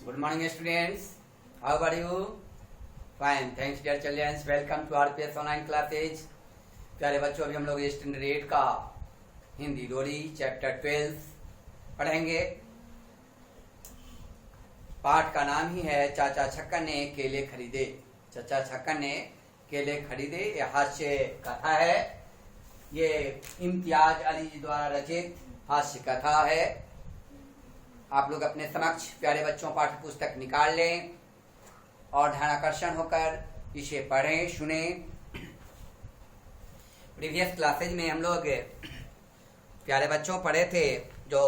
Good morning, students. How are you? Fine. Thanks, dear children. Welcome to RPS online classes. प्यारे बच्चों, अभी हम लोग स्टैंडर्ड 8 का हिंदी लोरी चैप्टर 12 पढ़ेंगे। पाठ का नाम ही है चाचा छक्कन ने केले खरीदे। चाचा छक्कन ने केले खरीदे। यह हास्य कथा है। ये इम्तियाज अली जी द्वारा रचित हास्य कथा है। आप लोग अपने समक्ष प्यारे बच्चों पाठ्य पुस्तक निकाल लें और ध्यानाकर्षण होकर इसे पढ़ें, सुनें। प्रीवियस क्लासेज में हम लोग प्यारे बच्चों पढ़े थे जो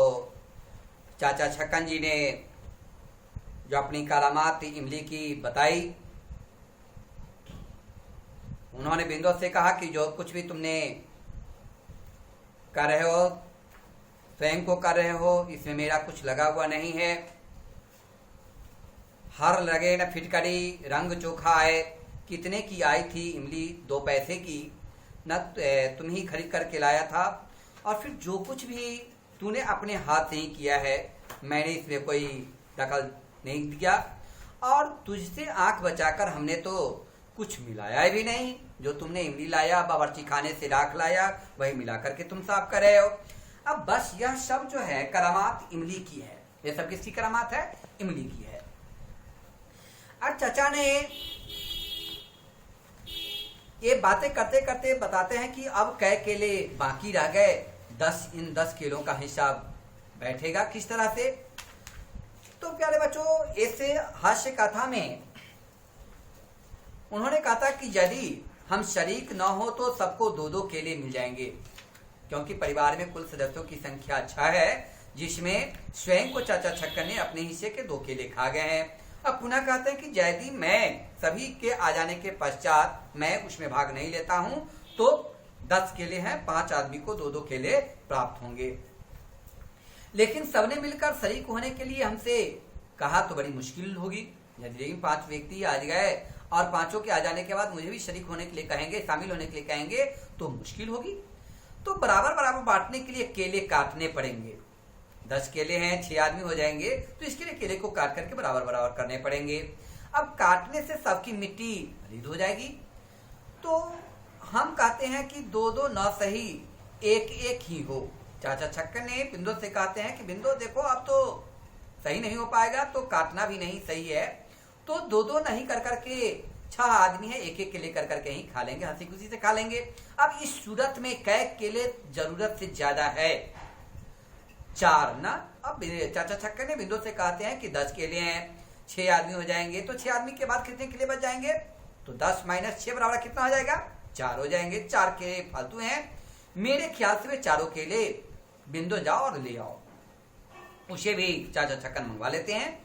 चाचा छक्कन जी ने जो अपनी करामात इमली की बताई। उन्होंने बिंदु से कहा कि जो कुछ भी तुमने कर रहे हो स्वयं को कर रहे हो, इसमें मेरा कुछ लगा हुआ नहीं है। हर लगे न फिटकरी रंग चोखा है। कितने की आई थी इमली? 2 पैसे की। न तुम ही खरीद करके लाया था, और फिर जो कुछ भी तूने अपने हाथ से ही किया है, मैंने इसमें कोई दखल नहीं दिया। और तुझसे आंख बचाकर हमने तो कुछ मिलाया भी नहीं। जो तुमने इमली लाया, बावर्ची खाने से राख लाया, वही मिला करके तुम साफ कर रहे हो। अब बस यह सब जो है करामात इमली की है। ये सब किसकी करामात है? इमली की है। अब चाचा ने ये बातें करते करते बताते हैं कि अब कै केले बाकी रह गए। 10 इन 10 केलों का हिसाब बैठेगा किस तरह से? तो प्यारे बच्चों, ऐसे हास्य कथा में उन्होंने कहा था कि यदि हम शरीक न हो तो सबको 2-2 केले मिल जाएंगे, क्योंकि परिवार में कुल सदस्यों की संख्या 6 है, जिसमें स्वयं को चाचा छक्कन ने अपने हिस्से के 2 केले खा गए हैं। अब पुनः कहते हैं कि यदि मैं सभी के आ जाने के पश्चात मैं उसमें भाग नहीं लेता हूं तो 10 केले हैं, 5 आदमी को 2-2 केले प्राप्त होंगे। लेकिन सबने मिलकर शरीक होने के लिए हमसे कहा तो बड़ी मुश्किल होगी। यदि 5 व्यक्ति आ गए और 5 के आ जाने के बाद मुझे भी शरीक होने के लिए कहेंगे, शामिल होने के लिए कहेंगे, तो मुश्किल होगी। तो बराबर बराबर बांटने के लिए केले काटने पड़ेंगे। 10 केले हैं, 6 आदमी हो जाएंगे, तो इसके लिए केले को काट करके बराबर बराबर करने पड़ेंगे। अब काटने से सबकी मिट्टी खरीद हो जाएगी। तो हम कहते हैं कि 2-2 न सही 1-1 ही हो। चाचा छक्कन ने बिंदु से कहते हैं कि बिंदु देखो, अब तो सही नहीं हो पाएगा, तो काटना भी नहीं सही है, तो 2-2 नहीं कर करके 6 आदमी है, 1-1 केले कर करके ही खा लेंगे, हंसी खुशी से खा लेंगे। अब इस सूरत में कै केले जरूरत से ज्यादा है? 4 ना। अब चाचा छक्कन ने बिंदु से कहते हैं कि 10 केले हैं, 6 आदमी हो जाएंगे, तो 6 आदमी के बाद कितने केले बच जाएंगे? तो 10 - 6 बराबर कितना हो जाएगा? 4 हो जाएंगे। 4 केले फालतू हैं। मेरे ख्याल से वे चारों केले बिंदु जाओ और ले आओ। उसे भी चाचा छक्कन मंगवा लेते हैं।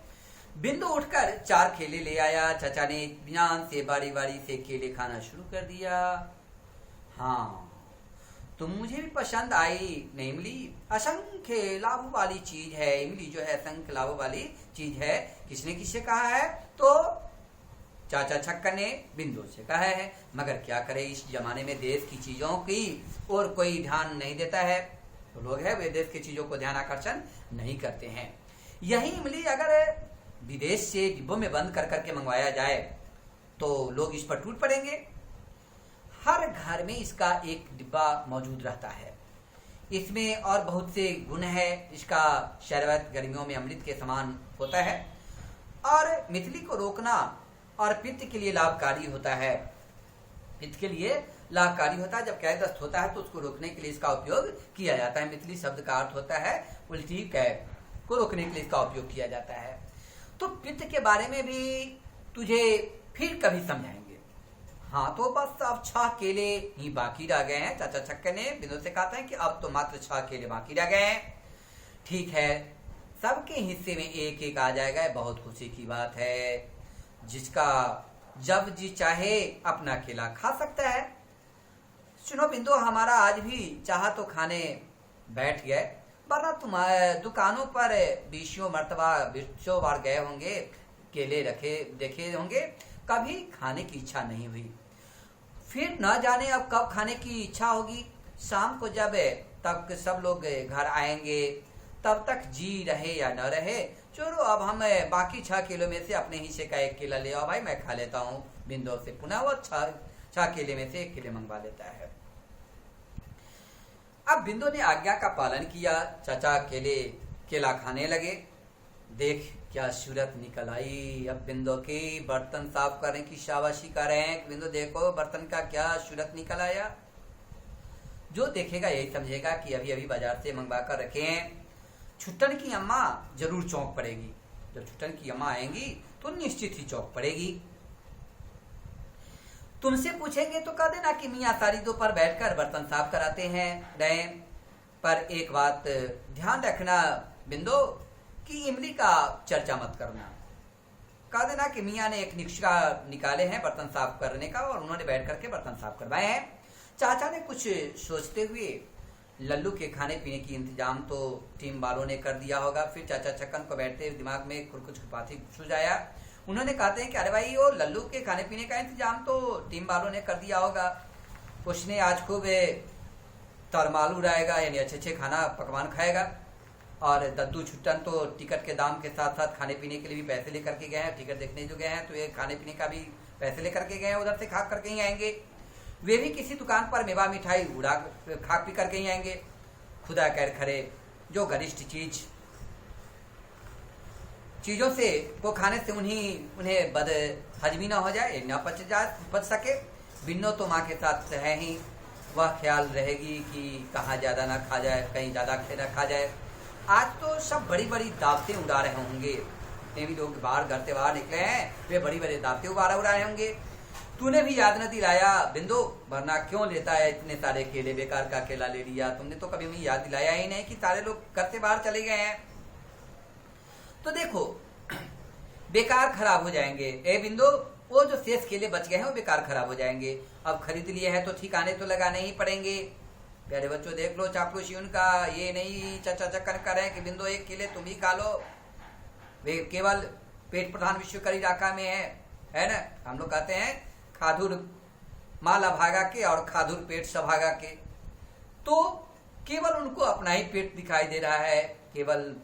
बिंदु उठकर 4 केले ले आया। चाचा ने ध्यान से बारी बारी से केले खाना शुरू कर दिया। हाँ, तो मुझे भी पसंद आई न इमली। असंख्य लाभ वाली चीज है इमली, जो है असंख्य लाभ वाली चीज है। किसने किससे कहा है? तो चाचा छक्कन ने बिंदु से कहा है। मगर क्या करे, इस जमाने में देश की चीजों की और कोई ध्यान नहीं देता है। तो लोग हैं वे देश की चीजों को ध्यान आकर्षण नहीं करते हैं। यही इमली अगर विदेश से डिब्बों में बंद कर करके मंगवाया जाए तो लोग इस पर टूट पड़ेंगे। हर घर में इसका एक डिब्बा मौजूद रहता है। इसमें और बहुत से गुण है। इसका शरबत गर्मियों में अमृत के समान होता है और मितली को रोकना और पित्त के लिए लाभकारी होता है। पित्त के लिए लाभकारी होता है। जब कै दस्त होता है तो उसको रोकने के लिए इसका उपयोग किया जाता है। मितली शब्द का अर्थ होता है उल्टी कै को रोकने के लिए इसका उपयोग किया जाता है। तो पित्त के बारे में भी तुझे फिर कभी समझाएंगे। हाँ, तो बस अब 6 केले ही बाकी रह गए हैं। चाचा छक्कन ने बिंदु से कहते हैं कि अब तो मात्र 6 केले बाकी रह गए हैं। ठीक है, सबके हिस्से में 1-1 आ जाएगा। बहुत खुशी की बात है। जिसका जब जी चाहे अपना केला खा सकता है। सुनो बिंदु, हमारा आज भी चाहा तो खाने बैठ गए, वरना तुम्हारे दुकानों पर 20 बार गए होंगे, केले रखे देखे होंगे, कभी खाने की इच्छा नहीं हुई। फिर न जाने अब कब खाने की इच्छा होगी। शाम को जब तब सब लोग घर आएंगे तब तक जी रहे या न रहे, चलो अब हम बाकी 6 केलों में से अपने हिस्से का 1 केला ले आओ भाई, मैं खा लेता हूँ। बिंदु से पुनः वो 6 केले में से 1 केले मंगवा लेता है। अब बिंदु ने आज्ञा का पालन किया, चाचा केला खाने लगे। देख क्या सूरत निकल आई। अब बिंदु की बर्तन साफ करने की शाबाशी कर रहे हैं। बिंदु देखो बर्तन का क्या सूरत निकल आया। जो देखेगा यही समझेगा कि अभी अभी बाजार से मंगवा कर रखे हैं। छुट्टन की अम्मा जरूर चौंक पड़ेगी। जब छुट्टन की अम्मा आएंगी तो निश्चित ही चौंक पड़ेगी। तुमसे पूछेंगे तो कह देना कि मियाँ सारी दोपहर बैठकर बर्तन साफ कराते हैं रहे। पर एक बात ध्यान रखना बिंदु कि इमली का चर्चा मत करना। कह देना कि मियाँ ने एक निष्का निकाले हैं बर्तन साफ करने का और उन्होंने बैठ करके बर्तन साफ करवाए हैं। चाचा ने कुछ सोचते हुए लल्लू के खाने पीने की इंतजाम तो टीम वालों ने कर दिया होगा। फिर चाचा छक्कन को बैठते दिमाग में कुछ बातें सुझाया। उन्होंने कहते हैं कि अरे भाई वो लल्लू के खाने पीने का इंतजाम तो टीम वालों ने कर दिया होगा। उसने आज खूब तरमालू उड़ाएगा, यानी अच्छे अच्छे खाना पकवान खाएगा। और दद्दू छुट्टन तो टिकट के दाम के साथ साथ खाने पीने के लिए भी पैसे लेकर के गए हैं। टिकट देखने जो गए हैं तो ये खाने पीने का भी पैसे लेकर के गए हैं, उधर से खा करके ही आएंगे। वे भी किसी दुकान पर मेवा मिठाई उड़ा खा पी करके ही आएंगे। खुदा खैर करे जो गरिष्ठ चीजों से वो खाने से उन्हें बद हजमी ना हो जाए, न पच सके। बिन्नो तो माँ के साथ है ही, वह ख्याल रहेगी कि कहाँ ज्यादा ना खा जाए, कहीं ज्यादा ना खा जाए। आज तो सब बड़ी बड़ी दावतें उड़ा रहे होंगे। जितने भी लोग बाहर घर से बाहर निकले हैं वे बड़ी बड़ी दावतें उड़ा रहे होंगे। तूने भी याद न दिलाया बिंदु, वरना क्यों लेता है इतने सारे केले, बेकार का केला ले लिया। तुमने तो कभी मुझे याद दिलाया ही नहीं कि सारे लोग घर से बाहर चले गए हैं। तो देखो बेकार खराब हो जाएंगे। ए बिंदु, वो जो शेष केले बच गए हैं वो बेकार खराब हो जाएंगे। अब खरीद लिए हैं तो ठिकाने तो लगाने ही पड़ेंगे। प्यारे बच्चों देख लो चापलूसी उनका, ये नहीं चचा चक्कर करें कि बिंदु 1 केले तुम ही खा लो। वे केवल पेट प्रधान विश्वकरी इलाका में है ना। हम लोग कहते हैं खाधुर माला भागा के और खाधुर पेट सभागा के। तो केवल उनको अपना ही पेट दिखाई दे रहा है, केवल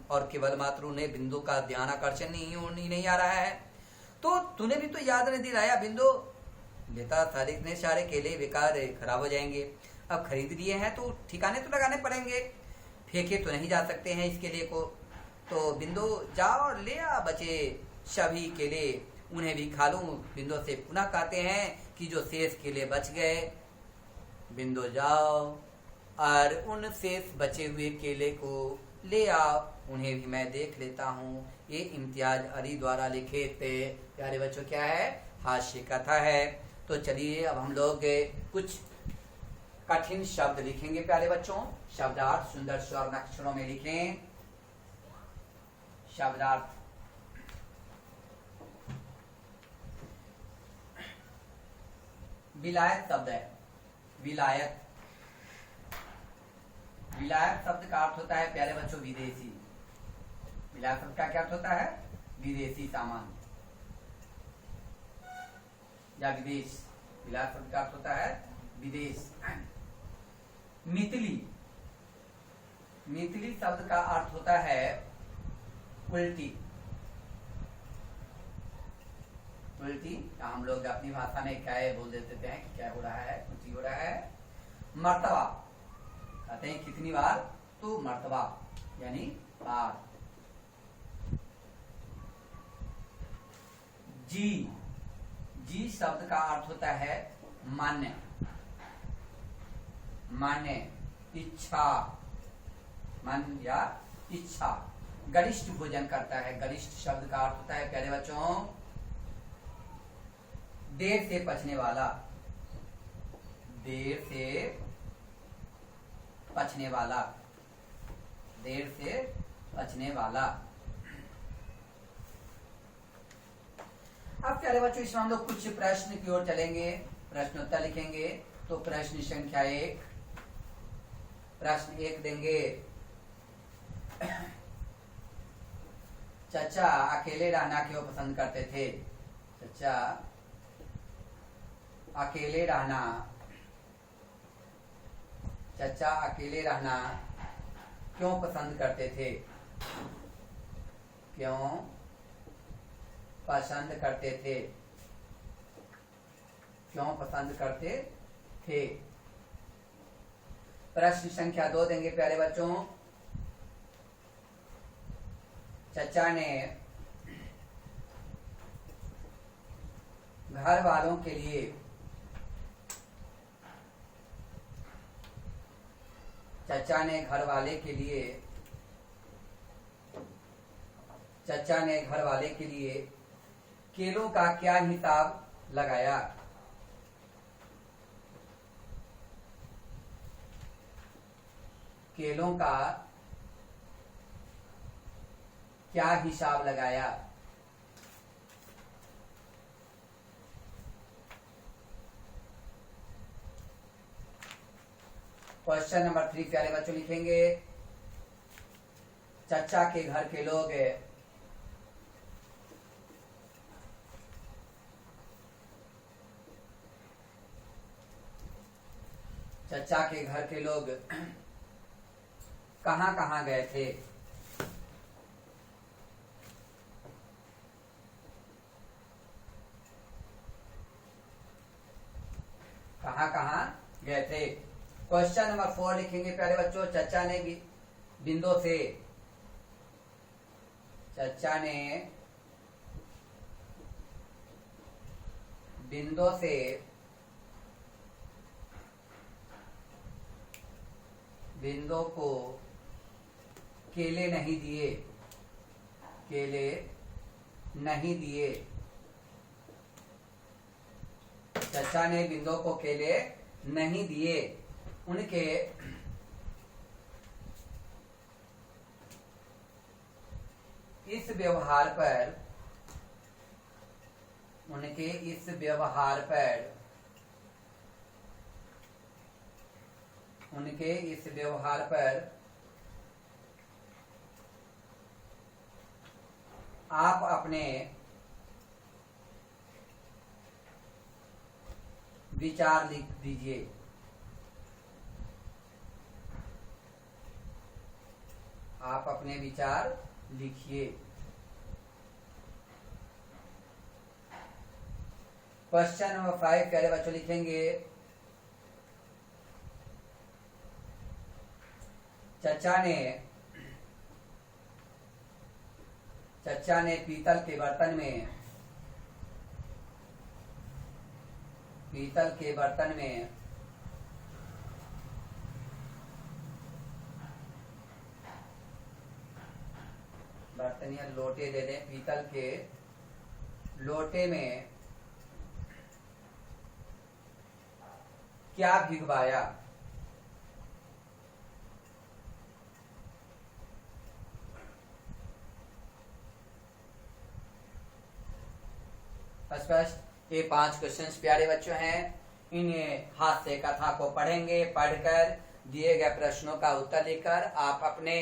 मात्र उन्हें बिंदु का ध्यान आकर्षण नहीं आ रहा है। तो तूने भी तो याद नहीं दिलाया बिंदु, लेता सारे इतने सारे केले बेकार खराब हो जाएंगे। अब खरीद लिए हैं तो ठिकाने तो लगाने पड़ेंगे, फेंके तो नहीं जा सकते हैं इस केले को। तो बिंदु जाओ और ले आ बचे सभी केले, उन्हें भी खा लूं। बिंदु से पुनः कहते हैं कि जो शेष केले बच गए, बिंदु जाओ और उन शेष बचे हुए केले को ले आओ, उन्हें भी मैं देख लेता हूँ। ये इम्तियाज अली द्वारा लिखित प्यारे बच्चों क्या है, हास्य कथा है। तो चलिए अब हम लोग कुछ कठिन शब्द लिखेंगे प्यारे बच्चों। शब्दार्थ सुंदर स्वर्ण अक्षरों में लिखें। शब्दार्थ विलायत शब्द है। विलायत शब्द का अर्थ होता है प्यारे बच्चों विदेशी। विलायत शब्द का क्या अर्थ होता है, विदेशी सामान या विदेश। विलायत शब्द का अर्थ होता है विदेश। मितली शब्द का अर्थ होता है उल्टी। हम लोग अपनी भाषा में क्या बोल देते हैं कि क्या हो रहा है, उल्टी हो रहा है। मर्तबा कहते हैं कितनी बार, तो मर्तबा यानी बार। जी शब्द का अर्थ होता है मान्य, इच्छा, मन या इच्छा। गरिष्ठ भोजन करता है। गरिष्ठ शब्द का अर्थ होता है प्यारे बच्चों देर से पचने वाला। देर से पचने वाला। अब प्यारे बच्चों इसमें हम लोग कुछ प्रश्न की ओर चलेंगे, प्रश्नोत्तर लिखेंगे। तो प्रश्न संख्या 1, प्रश्न 1 देंगे, चचा अकेले रहना क्यों पसंद करते थे? चचा अकेले रहना क्यों पसंद करते थे? क्यों पसंद करते थे? क्यों पसंद करते थे? प्रश्न संख्या 2 देंगे प्यारे बच्चों। चचा ने घर वालों के लिए चचा ने घर वाले के लिए केलों का क्या हिसाब लगाया? केलों का क्या हिसाब लगाया? क्वेश्चन नंबर 3 प्यारे बच्चों लिखेंगे। चचा के घर के लोग कहां कहां गए थे? कहां कहां गए थे? क्वेश्चन नंबर 4 लिखेंगे प्यारे बच्चों। चचा ने बिंदु से बिंदु को केले नहीं दिए। चचा ने बिंदु को केले नहीं दिए। उनके इस व्यवहार पर आप अपने विचार लिख दीजिए। आप अपने विचार लिखिए। क्वेश्चन नंबर 5 प्यारे बच्चों लिखेंगे। चचा ने पीतल के बर्तन में बर्तन या लोटे दे दें। पीतल के लोटे में क्या भिगवाया? स्पष्ट। ये 5 क्वेश्चंस प्यारे बच्चों हैं। इन्हें हाथ से कथा को पढ़ेंगे। पढ़कर दिए गए प्रश्नों का उत्तर लिखकर आप अपने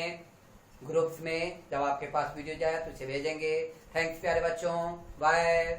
ग्रुप्स में जब आपके पास वीडियो जाए तो उसे भेजेंगे। थैंक्स प्यारे बच्चों। बाय।